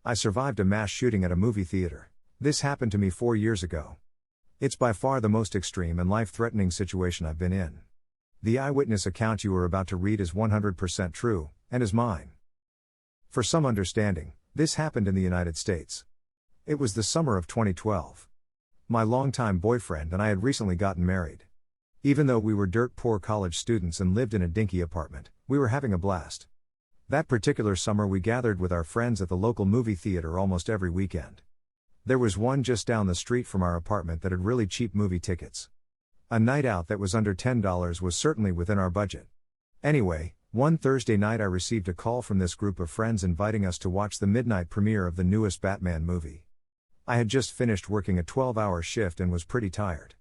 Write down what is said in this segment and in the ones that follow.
I survived a mass shooting at a movie theater. This happened to me 4 years ago. It's by far the most extreme and life-threatening situation I've been in. The eyewitness account you are about to read is 100% true, and is mine. For some understanding, this happened in the United States. It was the summer of 2012. My longtime boyfriend and I had recently gotten married. Even though we were dirt-poor college students and lived in a dinky apartment, we were having a blast. That particular summer we gathered with our friends at the local movie theater almost every weekend. There was one just down the street from our apartment that had really cheap movie tickets. A night out that was under $10 was certainly within our budget. Anyway, one Thursday night I received a call from this group of friends inviting us to watch the midnight premiere of the newest Batman movie. I had just finished working a 12-hour shift and was pretty tired.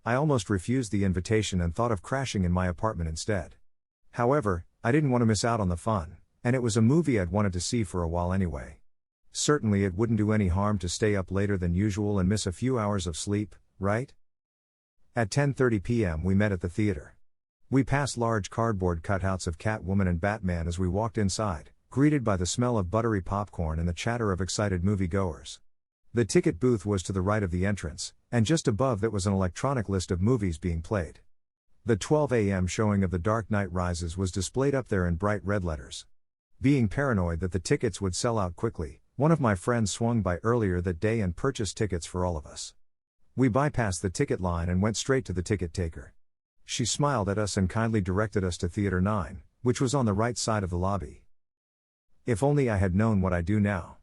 I almost refused the invitation and thought of crashing in my apartment instead. However, I didn't want to miss out on the fun, and it was a movie I'd wanted to see for a while anyway. Certainly it wouldn't do any harm to stay up later than usual and miss a few hours of sleep, right? At 10:30 p.m. we met at the theater. We passed large cardboard cutouts of Catwoman and Batman as we walked inside, greeted by the smell of buttery popcorn and the chatter of excited moviegoers. The ticket booth was to the right of the entrance, and just above that was an electronic list of movies being played. The 12 a.m. showing of The Dark Knight Rises was displayed up there in bright red letters. Being paranoid that the tickets would sell out quickly, one of my friends swung by earlier that day and purchased tickets for all of us. We bypassed the ticket line and went straight to the ticket taker. She smiled at us and kindly directed us to Theater 9, which was on the right side of the lobby. If only I had known what I do now.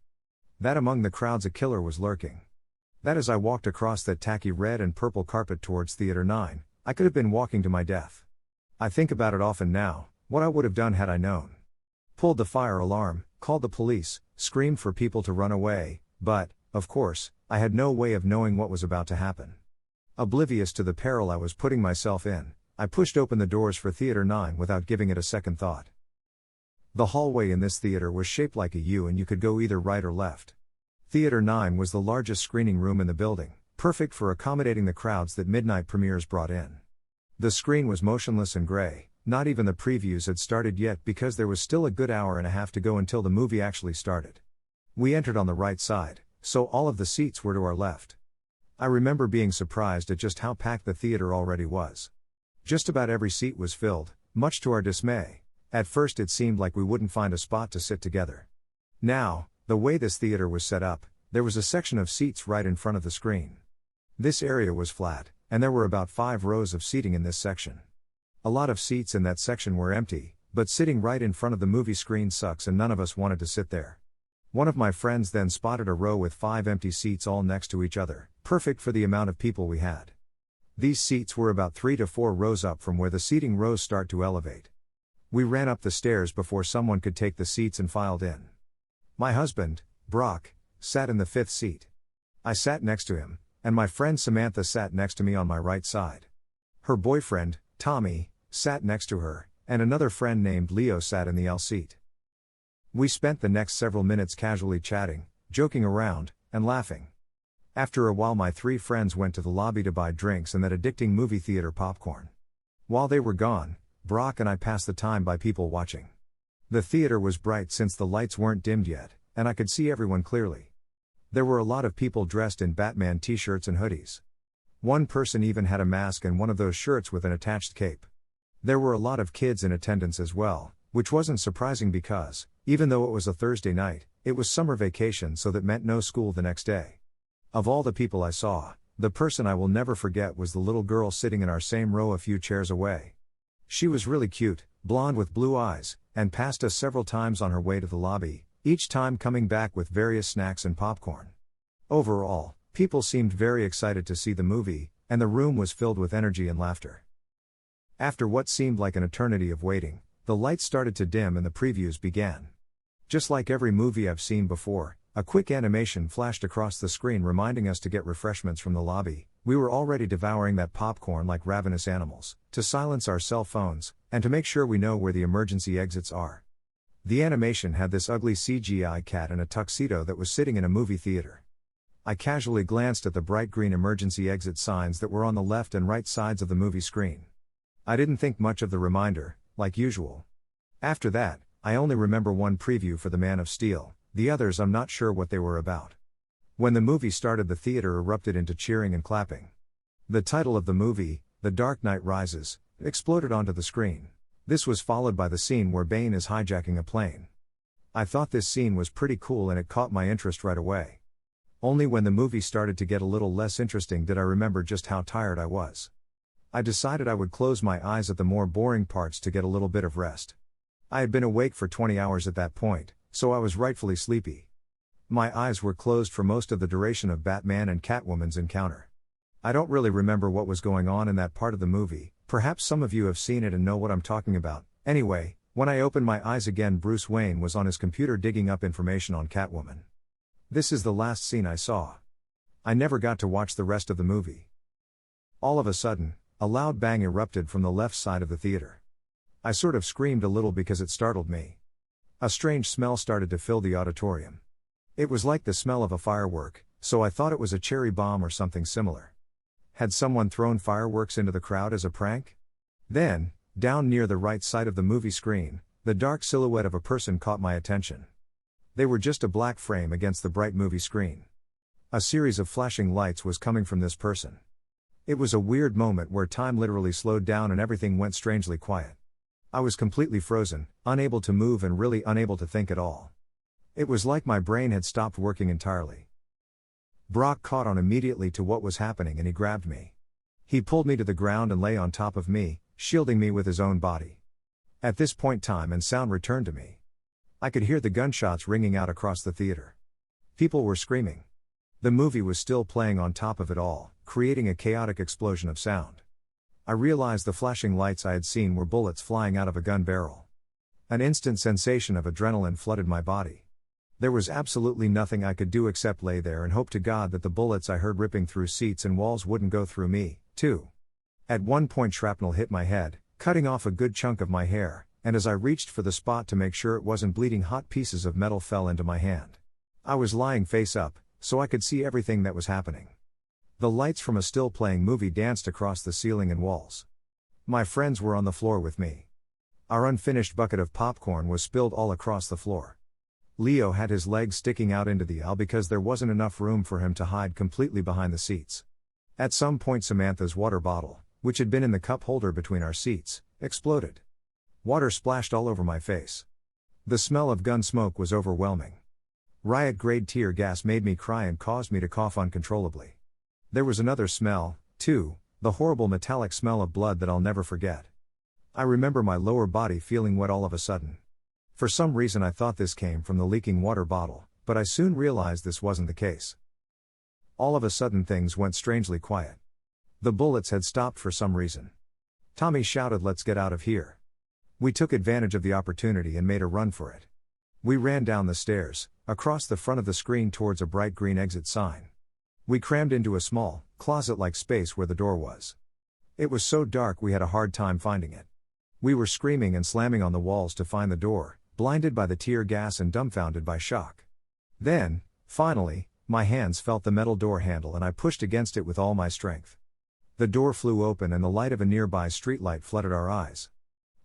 That among the crowds a killer was lurking. That as I walked across that tacky red and purple carpet towards Theater 9, I could have been walking to my death. I think about it often now, what I would have done had I known. Pulled the fire alarm, called the police, screamed for people to run away, but, of course, I had no way of knowing what was about to happen. Oblivious to the peril I was putting myself in, I pushed open the doors for Theater 9 without giving it a second thought. The hallway in this theater was shaped like a U and you could go either right or left. Theater 9 was the largest screening room in the building, perfect for accommodating the crowds that midnight premieres brought in. The screen was motionless and gray, not even the previews had started yet because there was still a good hour and a half to go until the movie actually started. We entered on the right side, so all of the seats were to our left. I remember being surprised at just how packed the theater already was. Just about every seat was filled, much to our dismay. At first it seemed like we wouldn't find a spot to sit together. Now, the way this theater was set up, there was a section of seats right in front of the screen. This area was flat, and there were about 5 rows of seating in this section. A lot of seats in that section were empty, but sitting right in front of the movie screen sucks and none of us wanted to sit there. One of my friends then spotted a row with 5 empty seats all next to each other, perfect for the amount of people we had. These seats were about 3 to 4 rows up from where the seating rows start to elevate. We ran up the stairs before someone could take the seats and filed in. My husband, Brock, sat in the 5th seat. I sat next to him, and my friend Samantha sat next to me on my right side. Her boyfriend, Tommy, sat next to her, and another friend named Leo sat in the L seat. We spent the next several minutes casually chatting, joking around, and laughing. After a while my 3 friends went to the lobby to buy drinks and that addicting movie theater popcorn. While they were gone, Brock and I passed the time by people watching. The theater was bright since the lights weren't dimmed yet, and I could see everyone clearly. There were a lot of people dressed in Batman t-shirts and hoodies. One person even had a mask and one of those shirts with an attached cape. There were a lot of kids in attendance as well, which wasn't surprising because, even though it was a Thursday night, it was summer vacation, so that meant no school the next day. Of all the people I saw, the person I will never forget was the little girl sitting in our same row a few chairs away. She was really cute, blonde with blue eyes, and passed us several times on her way to the lobby, each time coming back with various snacks and popcorn. Overall, people seemed very excited to see the movie, and the room was filled with energy and laughter. After what seemed like an eternity of waiting, the lights started to dim and the previews began. Just like every movie I've seen before, a quick animation flashed across the screen reminding us to get refreshments from the lobby. We were already devouring that popcorn like ravenous animals, to silence our cell phones, and to make sure we know where the emergency exits are. The animation had this ugly CGI cat in a tuxedo that was sitting in a movie theater. I casually glanced at the bright green emergency exit signs that were on the left and right sides of the movie screen. I didn't think much of the reminder, like usual. After that, I only remember one preview for The Man of Steel, The others I'm not sure what they were about. When the movie started, the theater erupted into cheering and clapping. The title of the movie, The Dark Knight Rises, exploded onto the screen. This was followed by the scene where Bane is hijacking a plane. I thought this scene was pretty cool and it caught my interest right away. Only when the movie started to get a little less interesting did I remember just how tired I was. I decided I would close my eyes at the more boring parts to get a little bit of rest. I had been awake for 20 hours at that point, so I was rightfully sleepy. My eyes were closed for most of the duration of Batman and Catwoman's encounter. I don't really remember what was going on in that part of the movie. Perhaps some of you have seen it and know what I'm talking about. Anyway, when I opened my eyes again, Bruce Wayne was on his computer digging up information on Catwoman. This is the last scene I saw. I never got to watch the rest of the movie. All of a sudden, a loud bang erupted from the left side of the theater. I sort of screamed a little because it startled me. A strange smell started to fill the auditorium. It was like the smell of a firework, so I thought it was a cherry bomb or something similar. Had someone thrown fireworks into the crowd as a prank? Then, down near the right side of the movie screen, the dark silhouette of a person caught my attention. They were just a black frame against the bright movie screen. A series of flashing lights was coming from this person. It was a weird moment where time literally slowed down and everything went strangely quiet. I was completely frozen, unable to move and really unable to think at all. It was like my brain had stopped working entirely. Brock caught on immediately to what was happening and he grabbed me. He pulled me to the ground and lay on top of me, shielding me with his own body. At this point, time and sound returned to me. I could hear the gunshots ringing out across the theater. People were screaming. The movie was still playing on top of it all, creating a chaotic explosion of sound. I realized the flashing lights I had seen were bullets flying out of a gun barrel. An instant sensation of adrenaline flooded my body. There was absolutely nothing I could do except lay there and hope to God that the bullets I heard ripping through seats and walls wouldn't go through me, too. At one point, shrapnel hit my head, cutting off a good chunk of my hair, and as I reached for the spot to make sure it wasn't bleeding, hot pieces of metal fell into my hand. I was lying face up, so I could see everything that was happening. The lights from a still-playing movie danced across the ceiling and walls. My friends were on the floor with me. Our unfinished bucket of popcorn was spilled all across the floor. Leo had his legs sticking out into the aisle because there wasn't enough room for him to hide completely behind the seats. At some point, Samantha's water bottle, which had been in the cup holder between our seats, exploded. Water splashed all over my face. The smell of gun smoke was overwhelming. Riot-grade tear gas made me cry and caused me to cough uncontrollably. There was another smell, too, the horrible metallic smell of blood that I'll never forget. I remember my lower body feeling wet all of a sudden. For some reason I thought this came from the leaking water bottle, but I soon realized this wasn't the case. All of a sudden things went strangely quiet. The bullets had stopped for some reason. Tommy shouted, "Let's get out of here." We took advantage of the opportunity and made a run for it. We ran down the stairs, across the front of the screen towards a bright green exit sign. We crammed into a small, closet-like space where the door was. It was so dark we had a hard time finding it. We were screaming and slamming on the walls to find the door, blinded by the tear gas and dumbfounded by shock. Then, finally, my hands felt the metal door handle and I pushed against it with all my strength. The door flew open and the light of a nearby streetlight flooded our eyes.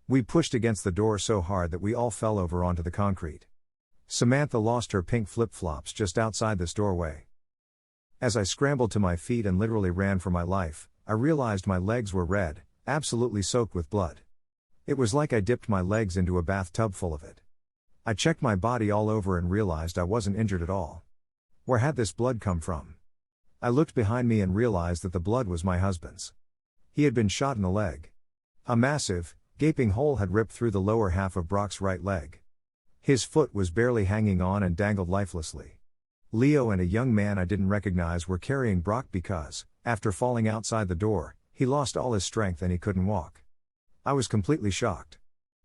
We pushed against the door so hard that we all fell over onto the concrete. Samantha lost her pink flip-flops just outside this doorway. As I scrambled to my feet and literally ran for my life, I realized my legs were red, absolutely soaked with blood. It was like I dipped my legs into a bathtub full of it. I checked my body all over and realized I wasn't injured at all. Where had this blood come from? I looked behind me and realized that the blood was my husband's. He had been shot in the leg. A massive, gaping hole had ripped through the lower half of Brock's right leg. His foot was barely hanging on and dangled lifelessly. Leo and a young man I didn't recognize were carrying Brock because, after falling outside the door, he lost all his strength and he couldn't walk. I was completely shocked.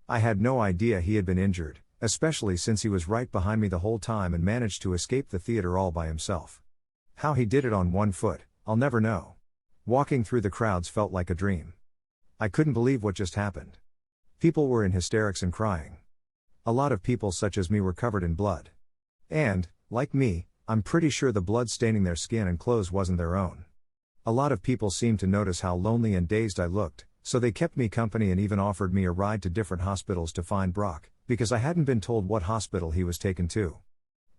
I had no idea he had been injured, especially since he was right behind me the whole time and managed to escape the theater all by himself. How he did it on one foot, I'll never know. Walking through the crowds felt like a dream. I couldn't believe what just happened. People were in hysterics and crying. A lot of people such as me were covered in blood. And, like me, I'm pretty sure the blood staining their skin and clothes wasn't their own. A lot of people seemed to notice how lonely and dazed I looked, so they kept me company and even offered me a ride to different hospitals to find Brock, because I hadn't been told what hospital he was taken to.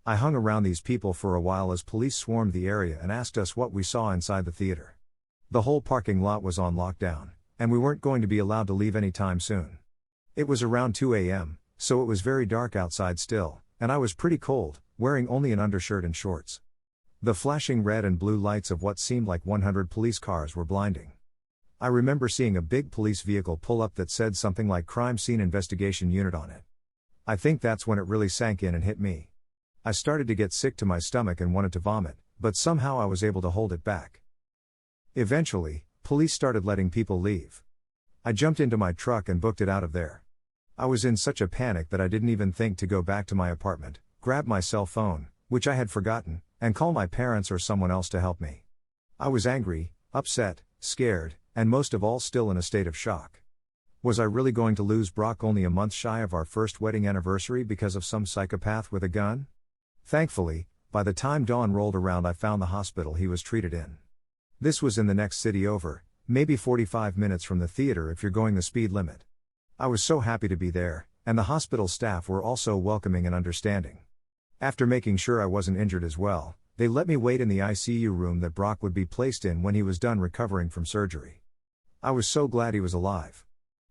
I hung around these people for a while as police swarmed the area and asked us what we saw inside the theater. The whole parking lot was on lockdown, and we weren't going to be allowed to leave anytime soon. It was around 2 a.m., so it was very dark outside still, and I was pretty cold, wearing only an undershirt and shorts. The flashing red and blue lights of what seemed like 100 police cars were blinding. I remember seeing a big police vehicle pull up that said something like Crime Scene Investigation Unit on it. I think that's when it really sank in and hit me. I started to get sick to my stomach and wanted to vomit, but somehow I was able to hold it back. Eventually, police started letting people leave. I jumped into my truck and booked it out of there. I was in such a panic that I didn't even think to go back to my apartment, grab my cell phone, which I had forgotten, and call my parents or someone else to help me. I was angry, upset, scared, and most of all still in a state of shock. Was I really going to lose Brock only a month shy of our first wedding anniversary because of some psychopath with a gun? Thankfully, by the time dawn rolled around I found the hospital he was treated in. This was in the next city over, maybe 45 minutes from the theater if you're going the speed limit. I was so happy to be there, and the hospital staff were also welcoming and understanding. After making sure I wasn't injured as well, they let me wait in the ICU room that Brock would be placed in when he was done recovering from surgery. I was so glad he was alive.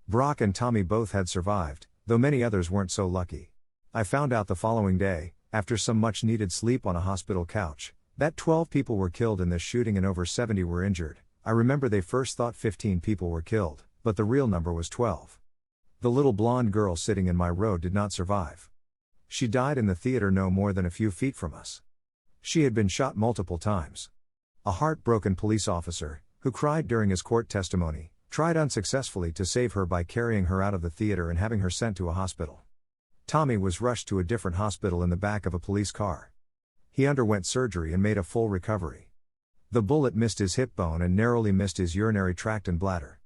Brock and Tommy both had survived, though many others weren't so lucky. I found out the following day, after some much-needed sleep on a hospital couch, that 12 people were killed in this shooting and over 70 were injured. I remember they first thought 15 people were killed, but the real number was 12. The little blonde girl sitting in my row did not survive. She died in the theater no more than a few feet from us. She had been shot multiple times. A heartbroken police officer, who cried during his court testimony, tried unsuccessfully to save her by carrying her out of the theater and having her sent to a hospital. Tommy was rushed to a different hospital in the back of a police car. He underwent surgery and made a full recovery. The bullet missed his hip bone and narrowly missed his urinary tract and bladder.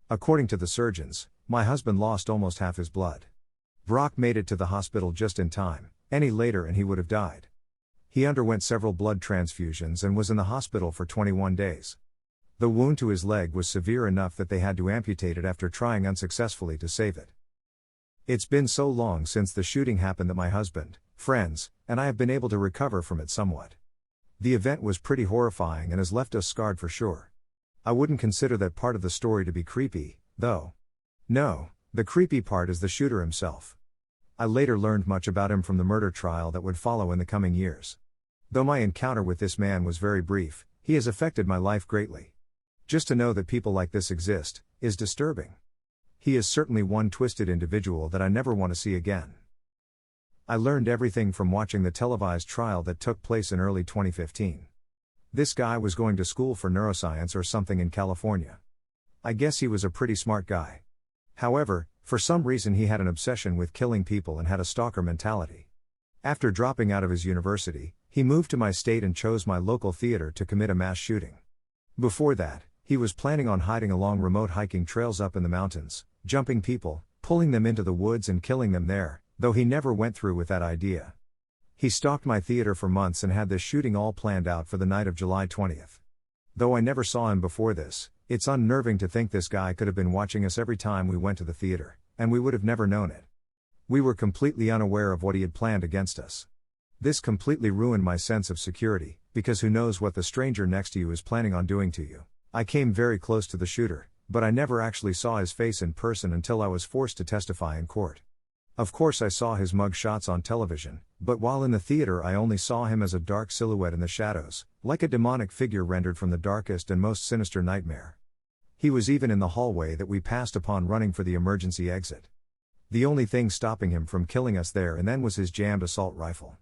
According to the surgeons, my husband lost almost half his blood. Brock made it to the hospital just in time, any later and he would have died. He underwent several blood transfusions and was in the hospital for 21 days. The wound to his leg was severe enough that they had to amputate it after trying unsuccessfully to save it. It's been so long since the shooting happened that my husband, friends, and I have been able to recover from it somewhat. The event was pretty horrifying and has left us scarred for sure. I wouldn't consider that part of the story to be creepy, though. No, the creepy part is the shooter himself. I later learned much about him from the murder trial that would follow in the coming years. Though my encounter with this man was very brief, he has affected my life greatly. Just to know that people like this exist, is disturbing. He is certainly one twisted individual that I never want to see again. I learned everything from watching the televised trial that took place in early 2015. This guy was going to school for neuroscience or something in California. I guess he was a pretty smart guy. However, for some reason he had an obsession with killing people and had a stalker mentality. After dropping out of his university, he moved to my state and chose my local theater to commit a mass shooting. Before that, he was planning on hiding along remote hiking trails up in the mountains, jumping people, pulling them into the woods and killing them there, though he never went through with that idea. He stalked my theater for months and had this shooting all planned out for the night of July 20th. Though I never saw him before this, it's unnerving to think this guy could have been watching us every time we went to the theater, and we would have never known it. We were completely unaware of what he had planned against us. This completely ruined my sense of security, because who knows what the stranger next to you is planning on doing to you. I came very close to the shooter, but I never actually saw his face in person until I was forced to testify in court. Of course I saw his mug shots on television, but while in the theater I only saw him as a dark silhouette in the shadows, like a demonic figure rendered from the darkest and most sinister nightmare. He was even in the hallway that we passed upon running for the emergency exit. The only thing stopping him from killing us there and then was his jammed assault rifle.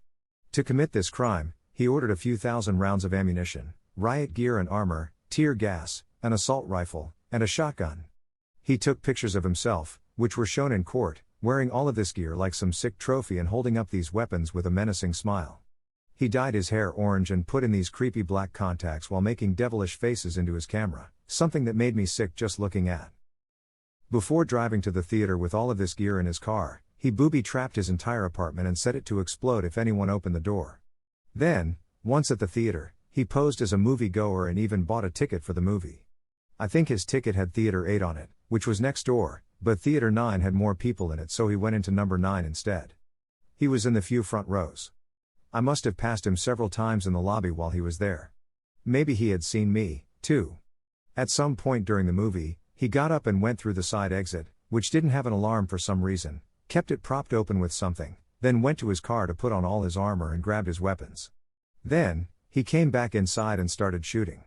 To commit this crime, he ordered a few thousand rounds of ammunition, riot gear and armor, tear gas, an assault rifle, and a shotgun. He took pictures of himself, which were shown in court, wearing all of this gear like some sick trophy and holding up these weapons with a menacing smile. He dyed his hair orange and put in these creepy black contacts while making devilish faces into his camera, something that made me sick just looking at. Before driving to the theater with all of this gear in his car, he booby-trapped his entire apartment and set it to explode if anyone opened the door. Then, once at the theater, he posed as a moviegoer and even bought a ticket for the movie. I think his ticket had Theater 8 on it, which was next door, but Theater 9 had more people in it so he went into number 9 instead. He was in the few front rows. I must have passed him several times in the lobby while he was there. Maybe he had seen me, too. At some point during the movie, he got up and went through the side exit, which didn't have an alarm for some reason, kept it propped open with something, then went to his car to put on all his armor and grabbed his weapons. Then, he came back inside and started shooting.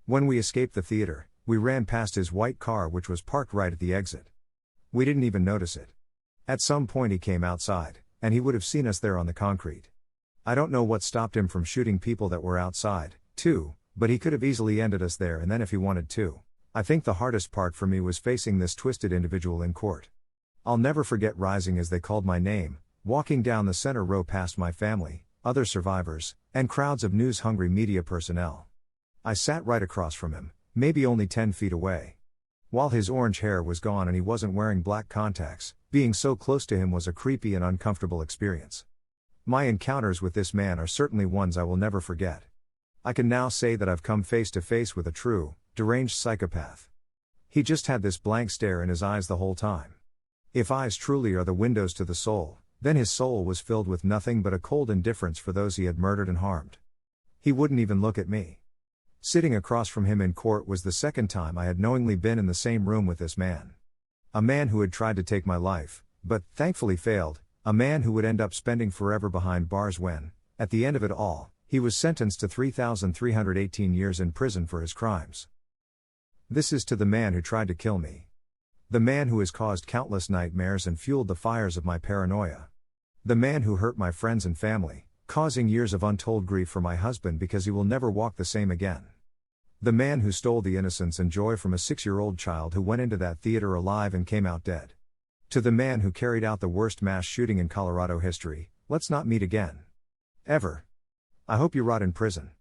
When we escaped the theater, we ran past his white car which was parked right at the exit. We didn't even notice it. At some point he came outside, and he would have seen us there on the concrete. I don't know what stopped him from shooting people that were outside, too, but he could have easily ended us there and then if he wanted to. I think the hardest part for me was facing this twisted individual in court. I'll never forget rising as they called my name, walking down the center row past my family, other survivors, and crowds of news-hungry media personnel. I sat right across from him, maybe only 10 feet away. While his orange hair was gone and he wasn't wearing black contacts, being so close to him was a creepy and uncomfortable experience. My encounters with this man are certainly ones I will never forget. I can now say that I've come face to face with a true, deranged psychopath. He just had this blank stare in his eyes the whole time. If eyes truly are the windows to the soul, then his soul was filled with nothing but a cold indifference for those he had murdered and harmed. He wouldn't even look at me. Sitting across from him in court was the second time I had knowingly been in the same room with this man. A man who had tried to take my life, but thankfully failed, a man who would end up spending forever behind bars when, at the end of it all, he was sentenced to 3,318 years in prison for his crimes. This is to the man who tried to kill me. The man who has caused countless nightmares and fueled the fires of my paranoia. The man who hurt my friends and family, causing years of untold grief for my husband because he will never walk the same again. The man who stole the innocence and joy from a 6-year-old child who went into that theater alive and came out dead. To the man who carried out the worst mass shooting in Colorado history, let's not meet again. Ever. I hope you rot in prison.